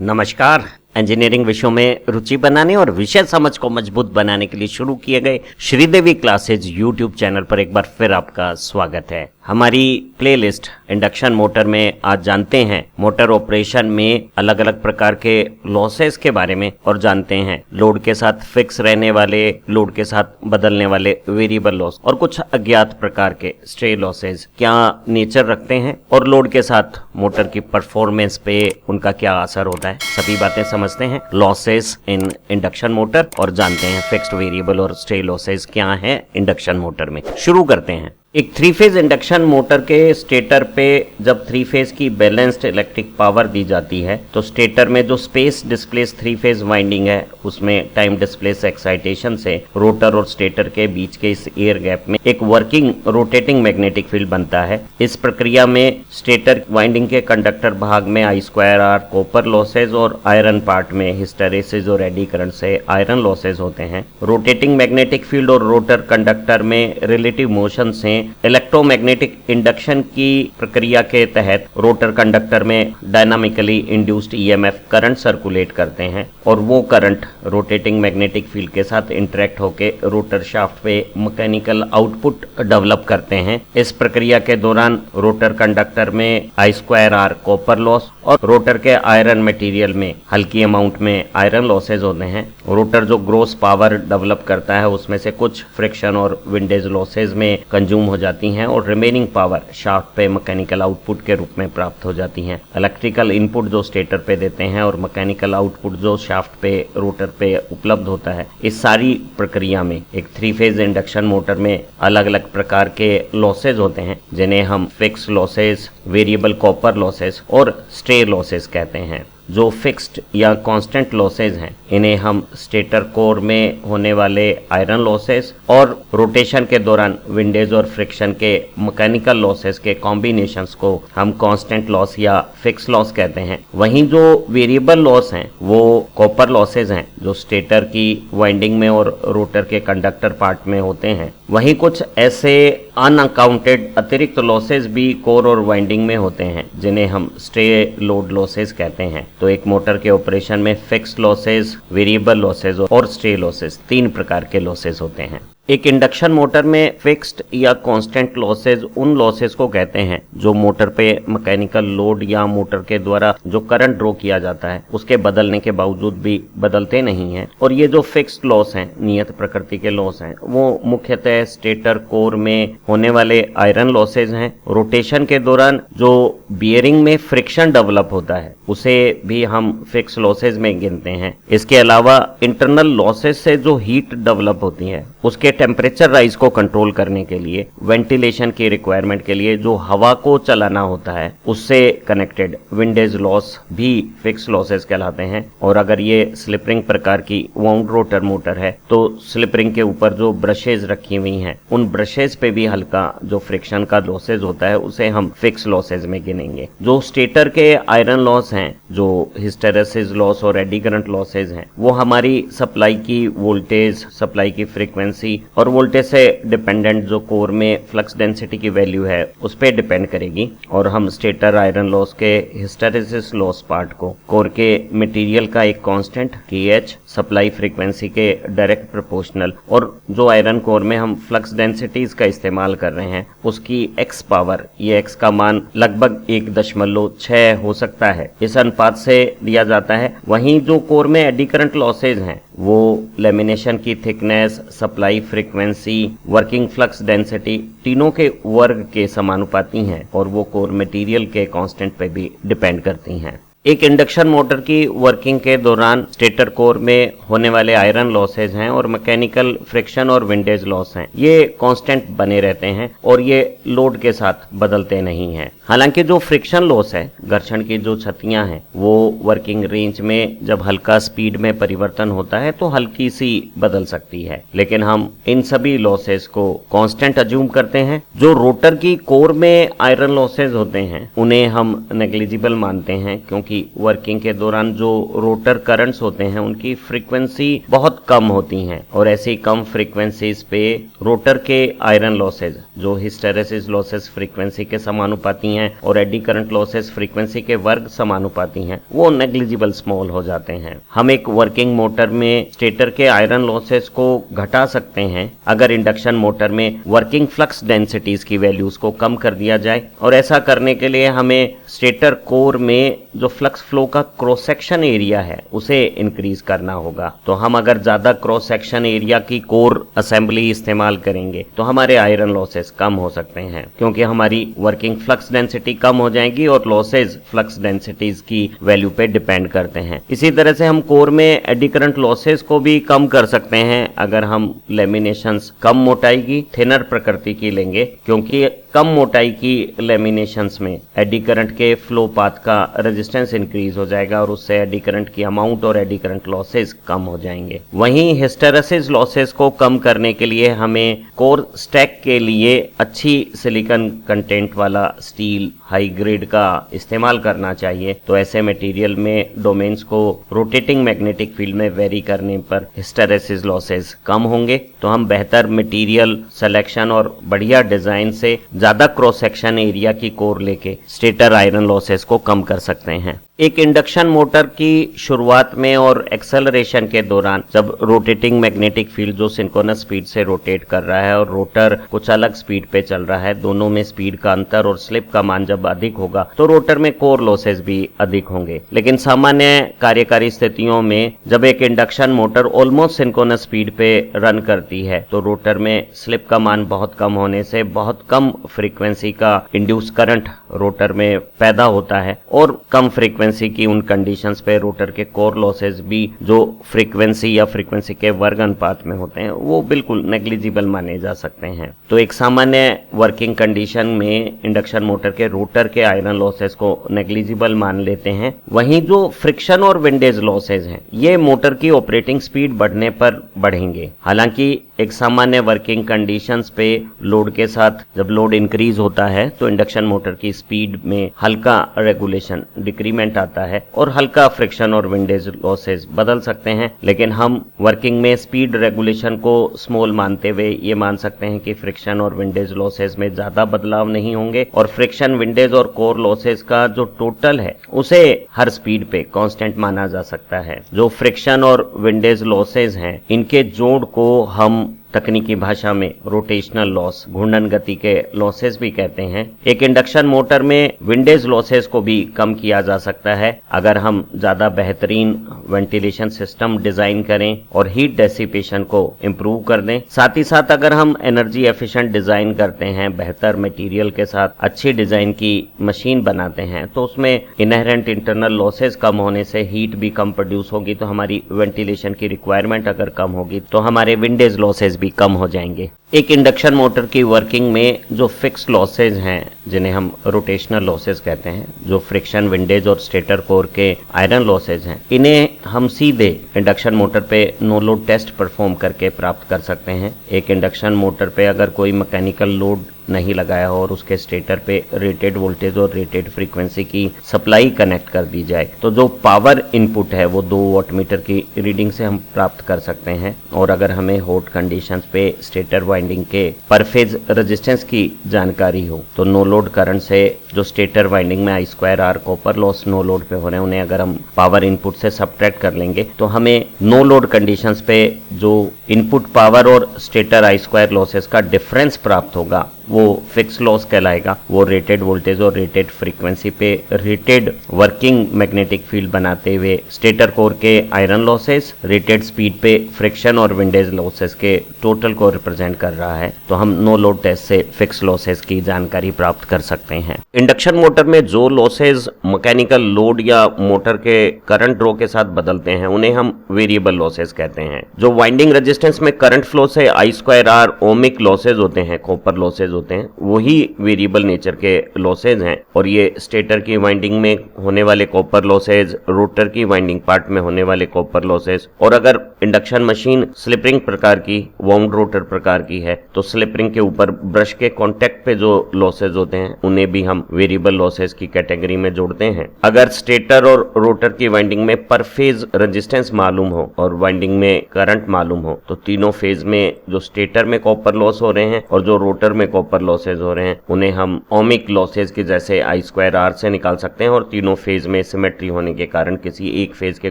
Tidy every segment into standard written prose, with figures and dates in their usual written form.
नमस्कार। इंजीनियरिंग विषयों में रुचि बनाने और विषय समझ को मजबूत बनाने के लिए शुरू किए गए श्रीदेवी क्लासेज यूट्यूब चैनल पर एक बार फिर आपका स्वागत है। हमारी प्लेलिस्ट इंडक्शन मोटर में आज जानते हैं मोटर ऑपरेशन में अलग अलग प्रकार के लॉसेस के बारे में और जानते हैं लोड के साथ फिक्स रहने वाले, लोड के साथ बदलने वाले वेरिएबल लॉस और कुछ अज्ञात प्रकार के स्ट्रे लॉसेस क्या नेचर रखते हैं और लोड के साथ मोटर की परफॉर्मेंस पे उनका क्या असर होता है। सभी बातें समझते हैं लॉसेस इन इंडक्शन मोटर और जानते हैं फिक्स्ड वेरिएबल और स्ट्रे लॉसेस क्या हैं इंडक्शन मोटर में। शुरू करते हैं। एक 3 फेज इंडक्शन मोटर के स्टेटर पे जब 3 फेज की बैलेंस्ड इलेक्ट्रिक पावर दी जाती है तो स्टेटर में जो स्पेस डिस्प्लेस 3 फेज वाइंडिंग है उसमें टाइम डिस्प्लेस एक्साइटेशन से रोटर और स्टेटर के बीच के इस एयर गैप में एक वर्किंग रोटेटिंग मैग्नेटिक फील्ड बनता है। इस प्रक्रिया में स्टेटर वाइंडिंग के कंडक्टर भाग में I2R कॉपर लॉसेज और आयरन पार्ट में हिस्टैरिसीस और एडी करंट से आयरन लॉसेज होते हैं। रोटेटिंग मैग्नेटिक फील्ड और रोटर कंडक्टर में रिलेटिव मोशन से इलेक्ट्रोमैग्नेटिक इंडक्शन की प्रक्रिया के तहत रोटर कंडक्टर में dynamically induced EMF current circulate करते हैं और वो करंट रोटेटिंग मैग्नेटिक फील्ड के साथ इंटरेक्ट होकर रोटर शाफ्ट पे मैकेनिकल आउटपुट डेवलप करते हैं। इस प्रक्रिया के दौरान रोटर कंडक्टर में I2R कॉपर लॉस और रोटर के आयरन मटेरियल में हल्की अमाउंट में आयरन लॉसेज होते हैं। रोटर जो ग्रॉस पावर डेवलप करता है उसमें से कुछ फ्रिक्शन और विंडेज लॉसेज में कंज्यूम हो जाती हैं और रिमेनिंग पावर शाफ्ट पे मैकेनिकल आउटपुट के रूप में प्राप्त हो जाती हैं। इलेक्ट्रिकल इनपुट जो स्टेटर पे देते हैं और मैकेनिकल आउटपुट जो शाफ्ट पे रोटर पे उपलब्ध होता है, इस सारी प्रक्रिया में एक 3 फेज इंडक्शन मोटर में अलग अलग प्रकार के लॉसेज होते हैं जिन्हें हम fix losses, variable copper losses और स्ट्रे लॉसेज कहते हैं। जो फिक्स्ड या कांस्टेंट लॉसेज हैं इन्हें हम स्टेटर कोर में होने वाले आयरन लॉसेज और रोटेशन के दौरान विंडेज और फ्रिक्शन के मैकेनिकल लॉसेज के कॉम्बिनेशंस को हम कांस्टेंट लॉस या फिक्स लॉस कहते हैं। वहीं जो वेरिएबल लॉस हैं वो कॉपर लॉसेज हैं जो स्टेटर की वाइंडिंग में और रोटर के कंडक्टर पार्ट में होते हैं। वहीं कुछ ऐसे अनअकाउंटेड अतिरिक्त लॉसेज भी कोर और वाइंडिंग में होते हैं जिन्हें हम स्ट्रे लोड लॉसेज कहते हैं। तो एक मोटर के ऑपरेशन में फिक्स्ड लॉसेज, वेरिएबल लॉसेज और स्ट्रे लॉसेज 3 प्रकार के लॉसेज होते हैं। एक इंडक्शन मोटर में फिक्स्ड या कांस्टेंट लॉसेज उन लॉसेज को कहते हैं जो मोटर पे मैकेनिकल लोड या मोटर के द्वारा जो करंट ड्रॉ किया जाता है उसके बदलने के बावजूद भी बदलते नहीं हैं। और ये जो फिक्स्ड लॉस हैं, नियत प्रकृति के लॉस हैं, वो मुख्यतः स्टेटर कोर में होने वाले आयरन लॉसेज हैं। रोटेशन के दौरान जो बियरिंग में फ्रिक्शन डेवलप होता है उसे भी हम फिक्स लॉसेज में गिनते हैं। इसके अलावा इंटरनल लॉसेज से जो हीट डेवलप होती है उसके टेम्परेचर राइज को कंट्रोल करने के लिए वेंटिलेशन की रिक्वायरमेंट के लिए जो हवा को चलाना होता है उससे कनेक्टेड विंडेज लॉस भी फिक्स लॉसेज कहलाते हैं। और अगर ये स्लिप रिंग प्रकार की वाउंड रोटर मोटर है तो स्लिप रिंग के ऊपर जो ब्रशेज रखी हुई हैं उन ब्रशेज पे भी हल्का जो फ्रिक्शन का लॉसेज होता है उसे हम फिक्स लॉसेज में गिनेंगे। जो स्टेटर के आयरन लॉस हैं, जो हिस्टैरिसीस लॉस और एडी करंट लॉसेज हैं, वो हमारी सप्लाई की वोल्टेज, सप्लाई की फ्रीक्वेंसी और वोल्टेज से डिपेंडेंट जो कोर में फ्लक्स डेंसिटी की वैल्यू है उस पर डिपेंड करेगी। और हम स्टेटर आयरन लॉस के हिस्टैरिसीस लॉस पार्ट को कोर के मटेरियल का एक कांस्टेंट KH सप्लाई फ्रीक्वेंसी के डायरेक्ट प्रोपोर्शनल और जो आयरन कोर में हम फ्लक्स डेंसिटीज का इस्तेमाल कर रहे हैं उसकी x पावर, ये x का मान लगभग 1.6 हो सकता है, इस अनुपात से दिया जाता है। वहीं जो कोर में एडी करंट लॉसेज हैं वो लेमिनेशन की thickness, supply frequency, working flux density तीनों के वर्ग के समानुपाती हैं और वो कोर मटेरियल के कांस्टेंट पे भी डिपेंड करती हैं। एक इंडक्शन मोटर की वर्किंग के दौरान स्टेटर कोर में होने वाले आयरन लॉसेज हैं और मैकेनिकल फ्रिक्शन और विंडेज लॉस हैं, ये कांस्टेंट बने रहते हैं और ये लोड के साथ बदलते नहीं हैं। हालांकि जो फ्रिक्शन लॉस है, घर्षण की जो क्षतियां हैं, वो वर्किंग रेंज में जब हल्का स्पीड में परिवर्तन होता है तो हल्की सी बदल सकती है, लेकिन हम इन सभी लॉसेज को कांस्टेंट अज्यूम करते हैं। जो रोटर की कोर में आयरन लॉसेज होते हैं उन्हें हम नेग्लिजिबल मानते हैं क्योंकि की वर्किंग के दौरान जो रोटर करंट्स होते हैं उनकी फ्रीक्वेंसी बहुत कम होती हैं और ऐसी कम फ्रीक्वेंसीज पे रोटर के आयरन लॉसेज जो हिस्टेरेसिस लॉसेस फ्रीक्वेंसी के समानुपाती हैं और एडी करंट लॉसेस फ्रीक्वेंसी के वर्ग समानुपाती हैं, वो नेग्लिजिबल स्मॉल हो जाते हैं। हम एक वर्किंग मोटर में स्टेटर के आयरन लॉसेस को घटा सकते हैं अगर इंडक्शन मोटर में वर्किंग फ्लक्स डेंसिटीज की वैल्यूज को कम कर दिया जाए, और ऐसा करने के लिए हमें स्टेटर कोर में जो फ्लक्स फ्लो का क्रॉस सेक्शन एरिया है उसे इंक्रीज करना होगा। तो हम अगर ज्यादा क्रॉस सेक्शन एरिया की कोर असेंबली इस्तेमाल करेंगे तो हमारे आयरन लॉसेस कम हो सकते हैं, क्योंकि हमारी वर्किंग फ्लक्स डेंसिटी कम हो जाएगी और लॉसेस फ्लक्स डेंसिटीज की वैल्यू पे डिपेंड करते हैं। इसी तरह से हम कोर में एडी करंट लॉसेस को भी कम कर सकते हैं अगर हम लेमिनेशंस कम मोटाई की थिनर प्रकृति की लेंगे, क्योंकि कम मोटाई की लेमिनेशंस में एडी करंट के फ्लो पाथ का रेजिस्टेंस इंक्रीज हो जाएगा और उससे एडी करंट की अमाउंट और एडी करंट लॉसेस कम हो जाएंगे। वहीं हिस्टेरेसिस लॉसेस को कम करने के लिए हमें कोर स्टैक के लिए अच्छी सिलिकॉन कंटेंट वाला स्टील हाई ग्रेड का इस्तेमाल करना चाहिए। तो ऐसे मटेरियल में डोमेन्स को रोटेटिंग मैग्नेटिक फील्ड में वेरी करने पर हिस्टेरेसिस लॉसेस कम होंगे। तो हम बेहतर मटेरियल सिलेक्शन और बढ़िया डिजाइन से ज्यादा क्रॉस सेक्शन एरिया की कोर लेके स्टेटर आयरन लॉसेस को कम कर सकते हैं। एक इंडक्शन मोटर की शुरुआत में और एक्सेलरेशन के दौरान जब रोटेटिंग मैग्नेटिक फील्ड जो सिंक्रोनस स्पीड से रोटेट कर रहा है और रोटर कुछ अलग स्पीड पे चल रहा है, दोनों में स्पीड का अंतर और स्लिप का मान जब अधिक होगा तो रोटर में कोर लॉसेस भी अधिक होंगे। लेकिन सामान्य कार्यकारी स्थितियों में जब एक induction motor almost synchronous speed पे रन करती है तो रोटर में स्लिप का मान बहुत कम होने से बहुत कम फ्रीक्वेंसी का इंड्यूस करंट रोटर में पैदा होता है और कम फ्रीक्वेंसी की उन कंडीशंस पे रोटर के कोर लॉसेस भी जो फ्रीक्वेंसी या फ्रीक्वेंसी के वर्ग अनुपात में होते हैं वो बिल्कुल नेग्लिजिबल माने जा सकते हैं। तो एक सामान्य वर्किंग कंडीशन में इंडक्शन मोटर के रोटर के आयरन लॉसेस को नेग्लिजिबल मान लेते हैं। वहीं जो फ्रिक्शन और विंडेज लॉसेस हैं ये मोटर की ऑपरेटिंग स्पीड बढ़ने पर बढ़ेंगे। हालांकि एक सामान्य वर्किंग कंडीशंस पे लोड के साथ जब लोड इंक्रीज होता है तो इंडक्शन मोटर की स्पीड में हल्का रेगुलेशन डिक्रीमेंट आता है और हल्का फ्रिक्शन और विंडेज लॉसेस बदल सकते हैं। लेकिन हम वर्किंग में स्पीड रेगुलेशन को स्मॉल मानते हुए ये मान सकते हैं कि फ्रिक्शन और विंडेज लॉसेस में ज्यादा बदलाव नहीं होंगे और फ्रिक्शन, विंडेज और कोर लॉसेस का जो टोटल है उसे हर स्पीड पे कांस्टेंट माना जा सकता है। जो फ्रिक्शन और विंडेज लॉसेस हैं इनके जोड़ को हम तकनीकी भाषा में रोटेशनल लॉस, घूर्णन गति के लॉसेस भी कहते हैं। एक इंडक्शन मोटर में विंडेज लॉसेस को भी कम किया जा सकता है अगर हम ज्यादा बेहतरीन वेंटिलेशन सिस्टम डिजाइन करें और हीट डेसिपेशन को इम्प्रूव कर दें। साथ ही साथ अगर हम एनर्जी एफिशिएंट डिजाइन करते हैं, बेहतर मटेरियल के साथ अच्छी डिजाइन की मशीन बनाते हैं तो उसमें इनहेरेंट इंटरनल लॉसेस कम होने से हीट भी कम प्रोड्यूस होगी। तो हमारी वेंटिलेशन की रिक्वायरमेंट अगर कम होगी तो हमारे विंडेज लॉसेस भी कम हो जाएंगे। एक इंडक्शन मोटर की वर्किंग में जो फिक्स लॉसेज हैं जिन्हें हम रोटेशनल लॉसेज कहते हैं, जो फ्रिक्शन, विंडेज और स्टेटर कोर के आयरन लॉसेज हैं, इन्हें हम सीधे इंडक्शन मोटर पे नो लोड टेस्ट परफॉर्म करके प्राप्त कर सकते हैं। एक इंडक्शन मोटर पे अगर कोई मैकेनिकल लोड नहीं लगाया हो और उसके स्टेटर पे रेटेड वोल्टेज और रेटेड फ्रीक्वेंसी की सप्लाई कनेक्ट कर दी जाए तो जो पावर इनपुट है वो 2 वाटमीटर की रीडिंग से हम प्राप्त कर सकते हैं। और अगर हमें हॉट कंडीशंस पे स्टेटर वाइंडिंग के पर फेज रेजिस्टेंस की जानकारी हो तो नो लोड करंट से जो स्टेटर वाइंडिंग में I2R copper loss no load पे हो रहे हैं उन्हें अगर हम पावर इनपुट से सब्ट्रैक्ट कर लेंगे तो हमें नो लोड कंडीशंस पे जो इनपुट पावर और स्टेटर I2 लॉसेस का डिफरेंस प्राप्त होगा वो फिक्स लॉस कहलाएगा। वो रेटेड वोल्टेज और रेटेड फ्रीक्वेंसी पे रेटेड वर्किंग मैग्नेटिक फील्ड बनाते हुए स्टेटर कोर के आयरन लॉसेस, रेटेड स्पीड पे फ्रिक्शन और विंडेज लॉसेस के टोटल को रिप्रेजेंट कर रहा है। तो हम नो लोड टेस्ट से फिक्स लॉसेस की जानकारी प्राप्त कर सकते हैं। इंडक्शन मोटर में जो लॉसेस मैकेनिकल लोड या मोटर के करंट ड्रॉ के साथ बदलते हैं उन्हें हम वेरिएबल लॉसेस कहते हैं। जो वाइंडिंग रेजिस्टेंस में करंट फ्लो से I2R ओमिक लॉसेज होते हैं, कॉपर लॉसेज होते हैं वही वेरिएबल नेचर के लॉसेज हैं, और ये स्टेटर की वाइंडिंग में होने वाले कॉपर लॉसेज, रोटर की वाइंडिंग पार्ट में होने वाले कॉपर लॉसेज, और अगर इंडक्शन मशीन स्लिप रिंग प्रकार की, वाउंड रोटर प्रकार की है तो स्लिप रिंग के ऊपर ब्रश के कांटेक्ट पे जो लॉसेज होते हैं उन्हें भी हम वेरिएबल लॉसेज की कैटेगरी में जोड़ते हैं। अगर स्टेटर और रोटर की वाइंडिंग में पर फेज रेजिस्टेंस मालूम हो और वाइंडिंग में करंट मालूम हो तो तीनों फेज में जो स्टेटर में कॉपर लॉस हो रहे हैं और जो रोटर में कॉपर लॉसेज हो रहे हैं उन्हें हम ओमिक लॉसेज की जैसे I²R से निकाल सकते हैं, और तीनों फेज में सिमेट्री होने के कारण किसी एक फेज के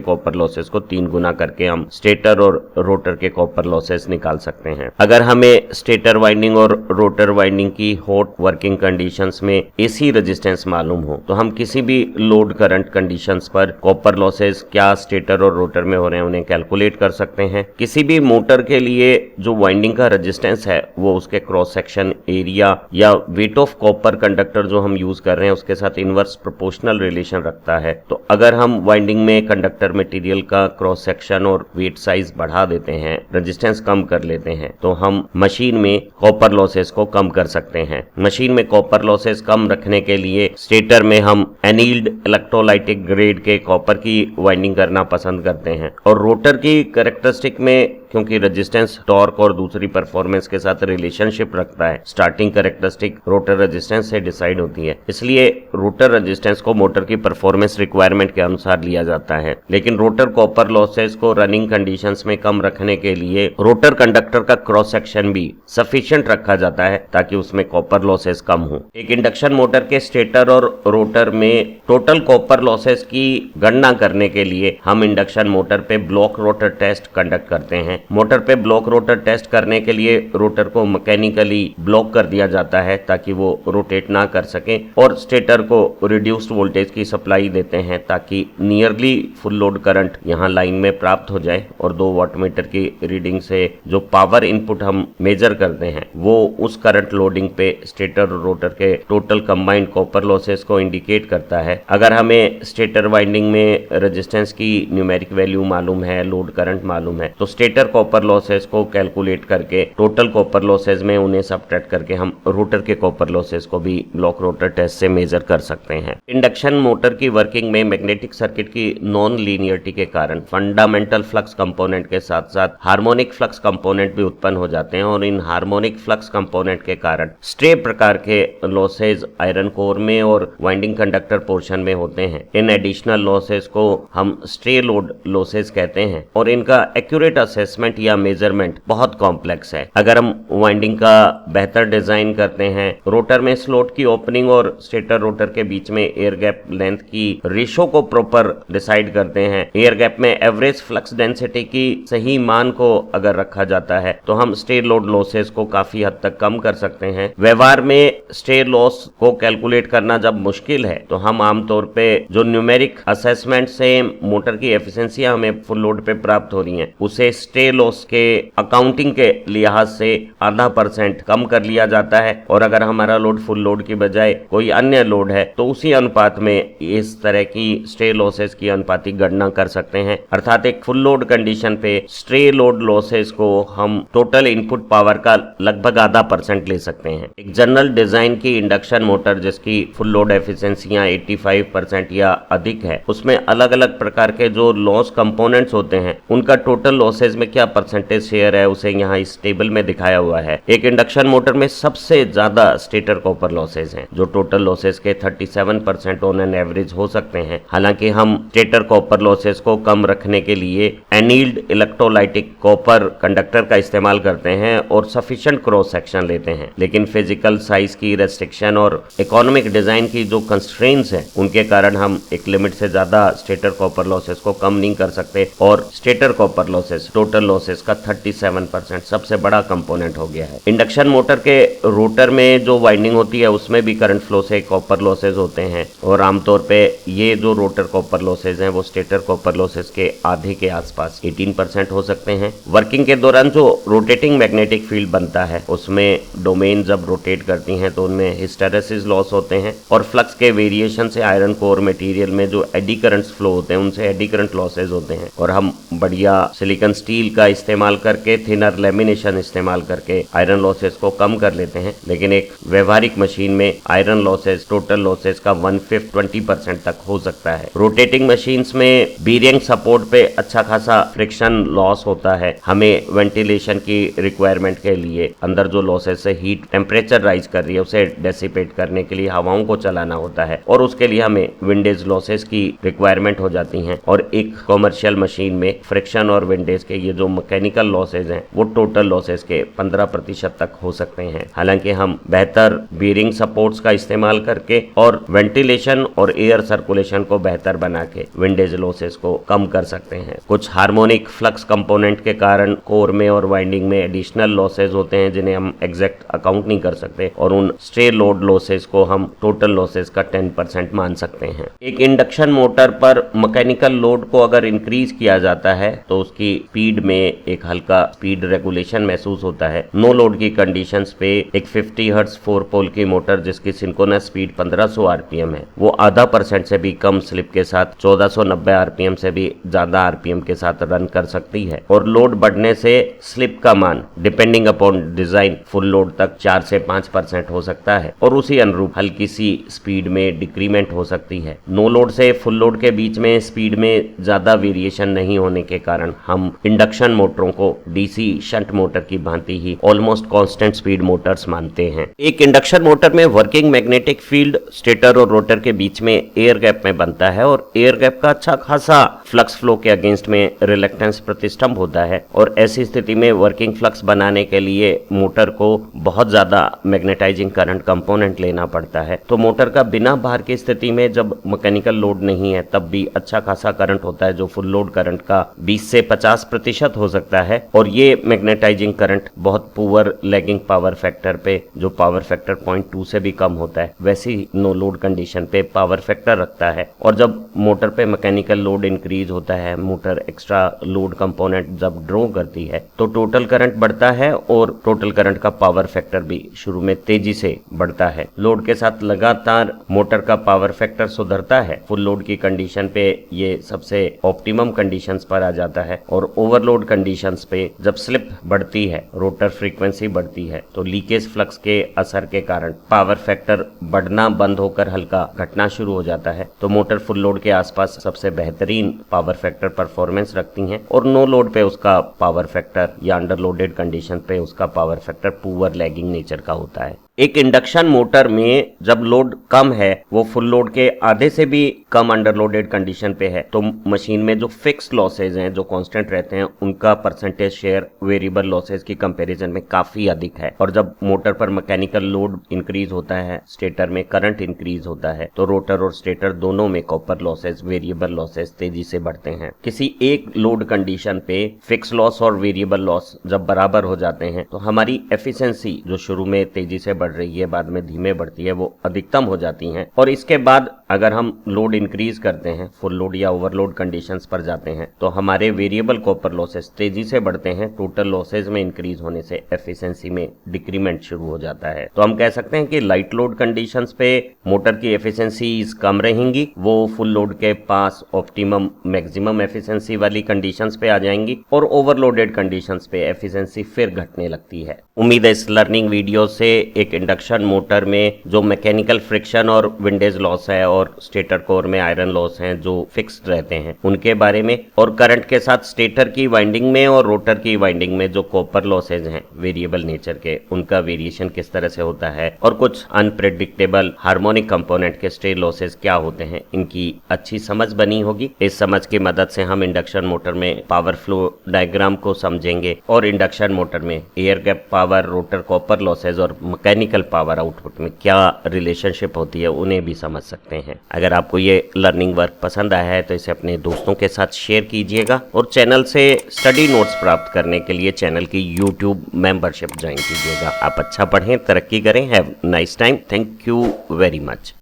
कॉपर लॉसेज को 3 गुना करके हम स्टेटर और रोटर के कॉपर लॉसेज निकाल सकते हैं। अगर हमें स्टेटर वाइंडिंग और रोटर वाइंडिंग की हॉट वर्किंग कंडीशंस में एसी रेजिस्टेंस मालूम हो तो हम किसी भी लोड करंट कंडीशंस पर कॉपर लॉसेज क्या स्टेटर और रोटर में हो रहे हैं उन्हें कैलकुलेट कर सकते हैं। किसी भी मोटर के लिए जो वाइंडिंग का रेजिस्टेंस है वो उसके क्रॉस सेक्शन एरिया या वेट ऑफ कॉपर कंडक्टर जो हम यूज कर रहे हैं उसके साथ इनवर्स प्रोपोर्शनल रिलेशन रखता है। तो अगर हम वाइंडिंग में कंडक्टर मटेरियल का क्रॉस सेक्शन और वेट साइज बढ़ा देते हैं, रेजिस्टेंस कम कर लेते हैं, तो हम मशीन में कॉपर लॉसेस को कम कर सकते हैं। मशीन में कॉपर लॉसेस कम रखने के लिए स्टेटर में हम एनील्ड इलेक्ट्रोलाइटिक ग्रेड के कॉपर की वाइंडिंग करना पसंद करते हैं, और रोटर की कैरेक्टरिस्टिक में क्योंकि रेजिस्टेंस टॉर्क और दूसरी परफॉर्मेंस के साथ रिलेशनशिप रखता है, स्टार्टिंग कैरेक्टरिस्टिक रोटर रेजिस्टेंस से डिसाइड होती है, इसलिए रोटर रेजिस्टेंस को मोटर की परफॉर्मेंस रिक्वायरमेंट के अनुसार लिया जाता है। लेकिन रोटर कॉपर लॉसेस को रनिंग कंडीशंस में कम रखने के लिए रोटर कंडक्टर का क्रॉस सेक्शन भी सफिशिएंट रखा जाता है ताकि उसमें कॉपर लॉसेस कम हो। एक इंडक्शन मोटर के स्टेटर और रोटर में टोटल कॉपर लॉसेस की गणना करने के लिए हम इंडक्शन मोटर पे ब्लॉक रोटर टेस्ट कंडक्ट करते हैं। मोटर पे ब्लॉक रोटर टेस्ट करने के लिए रोटर को मैकेनिकली ब्लॉक कर दिया जाता है ताकि वो रोटेट ना कर सके, और स्टेटर को रिड्यूस्ड वोल्टेज की सप्लाई देते हैं ताकि नियरली फुल लोड करंट यहाँ लाइन में प्राप्त हो जाए, और 2 वाटमीटर की रीडिंग से जो पावर इनपुट हम मेजर करते हैं वो उस करंट लोडिंग पे स्टेटर और रोटर के टोटल कंबाइंड कॉपर लॉसेस को इंडिकेट करता है। अगर हमें स्टेटर वाइंडिंग में रेजिस्टेंस की न्यूमेरिक वैल्यू मालूम है, लोड करंट मालूम है, तो स्टेटर कॉपर लॉसेस को कैलकुलेट करके टोटल कॉपर लॉसेस में उन्हें सबट्रैक्ट करके हम रोटर के कॉपर लॉसेस को भी ब्लॉक रोटर टेस्ट से मेजर कर सकते हैं। इंडक्शन मोटर की वर्किंग में मैग्नेटिक सर्किट की नॉन लीनियरिटी के कारण फंडामेंटल फ्लक्स कंपोनेंट के साथ साथ हार्मोनिक फ्लक्स कंपोनेंट भी उत्पन्न हो जाते हैं, और इन हार्मोनिक फ्लक्स कंपोनेंट के कारण स्ट्रे प्रकार के लॉसेज आयरन कोर में और वाइंडिंग कंडक्टर पोर्शन में होते हैं। इन एडिशनल लॉसेज को हम स्ट्रे लोड लॉसेज कहते हैं, और इनका एक्यूरेट असेसमेंट या मेजरमेंट बहुत कॉम्प्लेक्स है। अगर हम वाइंडिंग का बेहतर डिजाइन करते हैं, रोटर में स्लॉट की ओपनिंग और स्टेटर रोटर के बीच में एयर गैप लेंथ की रेशो को प्रॉपर डिसाइड करते हैं, एयर गैप में एवरेज फ्लक्स डेंसिटी की सही मान को अगर रखा जाता है तो हम स्टे लोड लॉसेस को काफी हद तक कम कर सकते हैं। व्यवहार में स्टे लॉस को कैलकुलेट करना जब मुश्किल है तो हम आमतौर पे जो न्यूमेरिक असेसमेंट से मोटर की एफिशिएंसी हमें फुल लोड पे प्राप्त हो रही है उसे स्टे लॉस के अकाउंटिंग के लिहाज से आधा % कम कर लिया जाता है, और अगर हमारा लोड फुल लोड की बजाय कोई अन्य लोड है तो उसी अनुपात में इस तरह की स्टे लॉसेस की अनुपातिक गणना कर सकते हैं। अर्थात एक फुल लोड कंडीशन पे स्टे लोड लॉसेस को हम टोटल इनपुट पावर का लगभग आधा % ले सकते हैं। एक जनरल डिजाइन की इंडक्शन मोटर जिसकी फुल लोड एफिशिएंसियां 85% या अधिक है, उसमें अलग अलग प्रकार के जो लॉस कंपोनेंट्स होते हैं उनका टोटल लॉसेज में क्या परसेंटेज शेयर है उसे यहाँ इस टेबल में दिखाया हुआ है। एक इंडक्शन मोटर में सबसे ज्यादा स्टेटर कॉपर लॉसेज हैं जो टोटल लॉसेज के 37% ऑन एन एवरेज हो सकते हैं। हालांकि हम स्टेटर कॉपर लॉसेज को कम रखने के लिए एनील्ड इलेक्ट्रोलाइटिक कॉपर कंडक्टर का इस्तेमाल करते हैं और सफिशिएंट क्रॉस सेक्शन लेते हैं, लेकिन फिजिकल साइज की रेस्ट्रिक्शन और इकोनॉमिक डिजाइन की जो कंस्ट्रेंट्स हैं उनके कारण हम एक लिमिट से ज्यादा स्टेटर कॉपर लॉसेज को कम नहीं कर सकते, और stator copper losses total losses का 37% सबसे बड़ा कंपोनेंट हो गया है। इंडक्शन मोटर के रोटर में जो वाइंडिंग होती है उसमें भी करंट फ्लो से कॉपर लॉसेज होते हैं, और आमतौर पे ये जो रोटर कॉपर लॉसेज हैं वो स्टेटर कॉपर लॉसेज के आधे के आसपास 18% हो सकते हैं। वर्किंग के दौरान जो रोटेटिंग मैग्नेटिक फील्ड बनता है उसमें डोमेन जब रोटेट करती हैं तो उनमें हिस्टेरेसिस लॉस होते हैं, और फ्लक्स के वेरिएशन से आयरन कोर मटेरियल में जो एडी करंट्स फ्लो होते हैं उनसे एडी करंट लॉसेज होते हैं, और हम बढ़िया सिलिकॉन स्टील का इस्तेमाल करके, थिनर लेमिनेशन इस्तेमाल करके आयरन लॉसेस को कम कर लेते हैं, लेकिन एक व्यवहारिक मशीन में आयरन लॉसेस, टोटल लॉसेस का 1/5 20% तक हो सकता है। रोटेटिंग मशीन्स में बीयरिंग सपोर्ट पे अच्छा खासा फ्रिक्शन लॉस होता है। हमें वेंटिलेशन की रिक्वायरमेंट के लिए अंदर जो लॉसेस है, हीट टेम्परेचर राइज कर रही है, उसे डेसिपेट करने के लिए हवाओं को चलाना होता है और उसके लिए हमें विंडेज लॉसेस की रिक्वायरमेंट हो जाती हैं। और एक कॉमर्शियल मशीन में फ्रिक्शन और विंडेज के ये जो मैकेनिकल लॉसेज हैं वो टोटल लॉसेस के 15% तक हो सकते हैं। हालांकि हम बेहतर बीयरिंग सपोर्ट्स का इस्तेमाल करके और वेंटिलेशन और एयर सर्कुलेशन को बेहतर बना के विंडेज लॉसेस को कम कर सकते हैं। कुछ हार्मोनिक फ्लक्स कंपोनेंट के कारण कोर में और वाइंडिंग में एडिशनल लॉसेज होते हैं जिन्हें हम एग्जैक्ट अकाउंट नहीं कर सकते और उन स्ट्रे लोड लॉसेज को हम टोटल लॉसेज का 10% मान सकते हैं। एक इंडक्शन मोटर पर मैकेनिकल लोड को अगर इंक्रीज किया जाता है तो उसकी स्पीड में एक हल्का स्पीड रेगुलेशन महसूस होता है। नो लोड की कंडीशंस पे एक 50 हर्ट्ज 4 पोल की मोटर जिसकी सिंक्रोनस स्पीड 1500 आरपीएम है, वो आधा % से भी कम स्लिप के साथ 1490 आरपीएम से भी ज्यादा आरपीएम के साथ रन कर सकती है। और लोड बढ़ने से स्लिप का मान depending upon design full load तक 4 से 5% हो सकता है और उसी अनुरूप हल्की सी स्पीड में डिक्रीमेंट हो सकती है। नो लोड से फुल लोड के बीच में स्पीड में ज्यादा वेरिएशन नहीं होने के कारण हम इंडक्शन मोटरों को डीसी शंट मोटर की भांति ही ऑलमोस्ट कांस्टेंट स्पीड मोटर्स मानते हैं। एक इंडक्शन मोटर में वर्किंग मैग्नेटिक फील्ड स्टेटर और रोटर के बीच में एयर गैप में बनता है और एयर गैप का अच्छा खासा फ्लक्स फ्लो के अगेंस्ट में रिलक्टेंस प्रतिष्ठम्भ होता है और ऐसी स्थिति में वर्किंग फ्लक्स बनाने के लिए मोटर को बहुत ज्यादा मैग्नेटाइजिंग करंट कंपोनेंट लेना पड़ता है। तो मोटर का बिना भार की स्थिति में जब मैकेनिकल लोड नहीं है तब भी अच्छा खासा करंट होता है जो फुल लोड करंट का 20 से 50% हो सकता है और ये मैग्नेटाइजिंग करंट बहुत पुअर लैगिंग पावर फैक्टर पे, जो पावर फैक्टर 0.2 से भी कम होता है, वैसी नो लोड कंडीशन पे पावर फैक्टर रखता है। और जब मोटर पे मैकेनिकल लोड इंक्रीज होता है, मोटर एक्स्ट्रा लोड कंपोनेंट जब ड्रॉ करती है तो टोटल करंट बढ़ता है और टोटल करंट का पावर फैक्टर भी शुरू में तेजी से बढ़ता है। लोड के साथ लगातार मोटर का पावर फैक्टर सुधरता है। फुल लोड की कंडीशन पे ये सबसे ऑप्टिमम कंडीशंस पर आ जाता है और ओवरलोड कंडीशंस पे जब स्लिप बढ़ती है, रोटर फ्रीक्वेंसी बढ़ती है तो लीकेज फ्लक्स के असर के कारण पावर फैक्टर बढ़ना बंद होकर हल्का घटना शुरू हो जाता है। तो मोटर फुल लोड के आसपास सबसे बेहतरीन पावर फैक्टर परफॉर्मेंस रखती हैं और नो लोड पे उसका पावर फैक्टर या अंडरलोडेड कंडीशन पे उसका power factor poor lagging nature का होता है। एक इंडक्शन मोटर में जब लोड कम है, वो फुल लोड के आधे से भी कम अंडरलोडेड कंडीशन पे है, तो मशीन में जो फिक्स लॉसेज हैं, जो कांस्टेंट रहते हैं, उनका परसेंटेज शेयर वेरिएबल लॉसेज की कंपैरिजन में काफी अधिक है। और जब मोटर पर मैकेनिकल लोड इंक्रीज होता है, स्टेटर में करंट इंक्रीज होता है, तो रोटर और स्टेटर दोनों में कॉपर लॉसेज, वेरिएबल लॉसेज तेजी से बढ़ते हैं। किसी एक लोड कंडीशन पे फिक्स लॉस और वेरिएबल लॉस जब बराबर हो जाते हैं तो हमारी एफिशिएंसी जो शुरू में तेजी से बढ़ रही है, बाद में धीमे बढ़ती है, वो अधिकतम हो जाती हैं। और इसके बाद अगर हम लोड इंक्रीज करते हैं, फुल लोड या ओवरलोड कंडीशंस पर जाते हैं, तो हमारे वेरिएबल कॉपर लॉसेस तेजी से बढ़ते हैं। टोटल लॉसेज में इंक्रीज होने से एफिशिएंसी में डिक्रीमेंट शुरू हो जाता है। तो हम कह सकते हैं कि लाइट लोड कंडीशंस पे मोटर की एफिशिएंसी कम रहेंगी, वो फुल लोड के पास ऑप्टिमम मैक्सिमम एफिशिएंसी वाली कंडीशंस पे आ जाएंगी और ओवरलोडेड कंडीशंस पे एफिशिएंसी फिर घटने लगती है। उम्मीद है इस लर्निंग वीडियो से एक इंडक्शन मोटर में जो मैकेनिकल फ्रिक्शन और विंडेज लॉस है और स्टेटर कोर में आयरन लॉस हैं जो फिक्स्ड रहते हैं उनके बारे में, और करंट के साथ स्टेटर की वाइंडिंग में और रोटर की वाइंडिंग में जो कॉपर लॉसेज हैं वेरिएबल नेचर के, उनका वेरिएशन किस तरह से होता है, और कुछ अनप्रेडिक्टेबल हार्मोनिक कंपोनेंट के स्ट्रे लॉसेज क्या होते हैं, इनकी अच्छी समझ बनी होगी। इस समझ की मदद से हम इंडक्शन मोटर में पावर फ्लो डायग्राम को समझेंगे और इंडक्शन मोटर में air gap power, rotor copper losses और मैकेनिकल पावर आउटपुट में क्या रिलेशनशिप होती है उन्हें भी समझ सकते हैं। अगर आपको ये लर्निंग वर्क पसंद आया है तो इसे अपने दोस्तों के साथ शेयर कीजिएगा और चैनल से स्टडी नोट्स प्राप्त करने के लिए चैनल की यूट्यूब मेंबरशिप ज्वाइन कीजिएगा। आप अच्छा पढ़ें, तरक्की करें। Have nice time. Thank you very much.